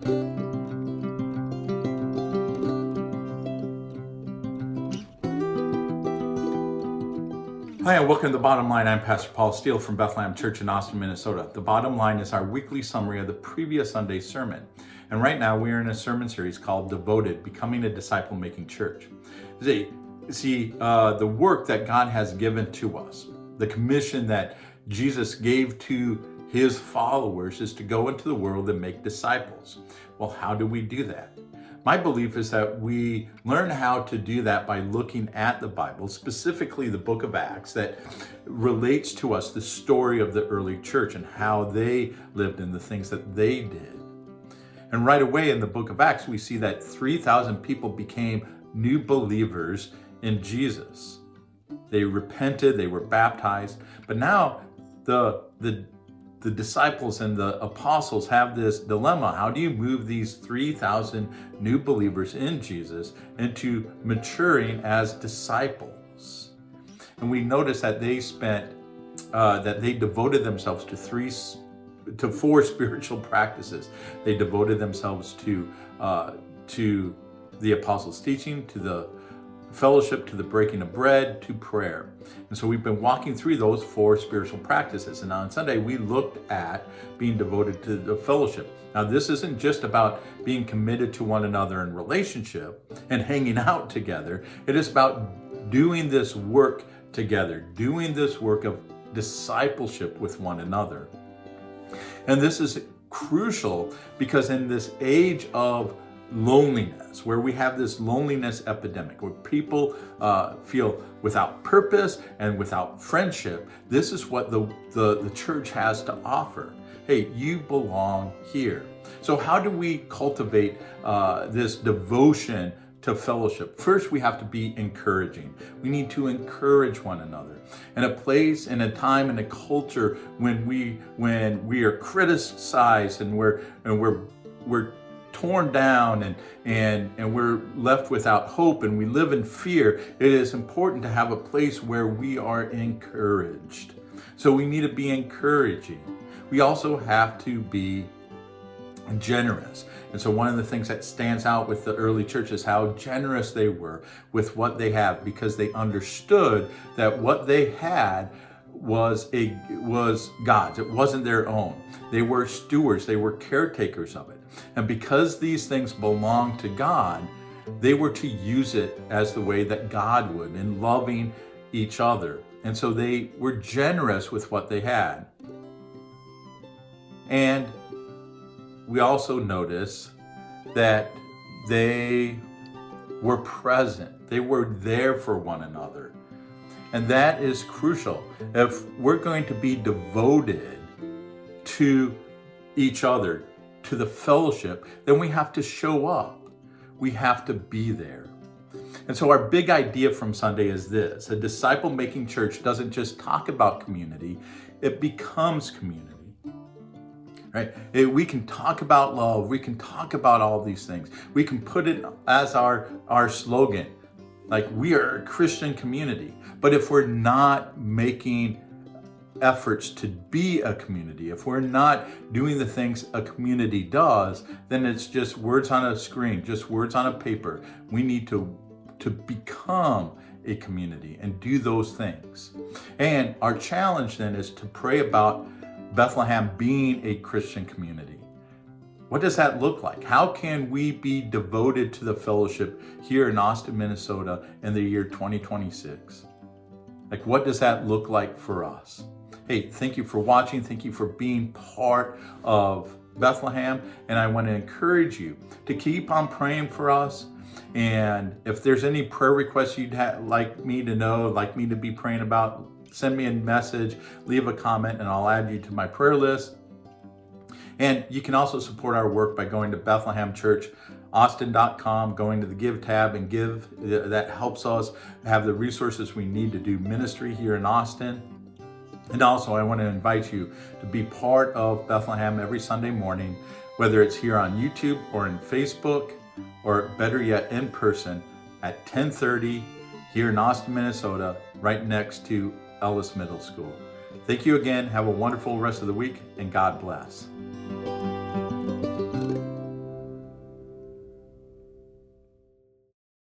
Hi, and welcome to The Bottom Line. I'm Pastor Paul Steele from Bethlehem Church in Austin, Minnesota. The Bottom Line is our weekly summary of the previous Sunday's sermon. And right now we are in a sermon series called Devoted, Becoming a Disciple-Making Church. The work that God has given to us, the commission that Jesus gave to his followers is to go into the world and make disciples. Well, how do we do that? My belief is that we learn how to do that by looking at the Bible, specifically the book of Acts, that relates to us the story of the early church and how they lived and the things that they did. And right away in the book of Acts, we see that 3,000 people became new believers in Jesus. They repented, they were baptized, but now the disciples and the apostles have this dilemma. How do you move these 3,000 new believers in Jesus into maturing as disciples? And we notice that they devoted themselves to four spiritual practices. They devoted themselves to the apostles' teaching, to the fellowship, to the breaking of bread, to prayer. And so we've been walking through those four spiritual practices. And on Sunday, we looked at being devoted to the fellowship. Now, this isn't just about being committed to one another in relationship and hanging out together. It is about doing this work together, doing this work of discipleship with one another. And this is crucial because in this age of loneliness, where we have this loneliness epidemic, where people feel without purpose and without friendship, this is what the church has to offer. Hey, you belong here. So how do we cultivate this devotion to fellowship? First, we have to be encouraging. We need to encourage one another. In a place, in a time, in a culture when we are criticized and we're torn down and we're left without hope and we live in fear, it is important to have a place where we are encouraged. So we need to be encouraging. We also have to be generous. And so one of the things that stands out with the early church is how generous they were with what they have, because they understood that what they had was God's. It wasn't their own. They were stewards. They were caretakers of it. And because these things belong to God, they were to use it as the way that God would, in loving each other. And so they were generous with what they had. And we also notice that they were present. They were there for one another. And that is crucial. If we're going to be devoted to each other, to the fellowship, then we have to show up. We have to be there. And so our big idea from Sunday is this: a disciple-making church doesn't just talk about community, it becomes community. Right? We can talk about love. We can talk about all these things. We can put it as our slogan, like we are a Christian community. But if we're not making efforts to be a community, if we're not doing the things a community does, then it's just words on a screen, just words on a paper. We need to become a community and do those things. And our challenge then is to pray about Bethlehem being a Christian community. What does that look like? How can we be devoted to the fellowship here in Austin, Minnesota in the year 2026? Like, what does that look like for us? Hey, thank you for watching. Thank you for being part of Bethlehem. And I want to encourage you to keep on praying for us. And if there's any prayer requests you'd like me to know, like me to be praying about, send me a message, leave a comment, and I'll add you to my prayer list. And you can also support our work by going to Bethlehem Church, Austin.com, going to the Give tab and give. That helps us have the resources we need to do ministry here in Austin. And also, I want to invite you to be part of Bethlehem every Sunday morning, whether it's here on YouTube or in Facebook, or better yet, in person at 10:30 here in Austin, Minnesota, right next to Ellis Middle School. Thank you again. Have a wonderful rest of the week, and God bless.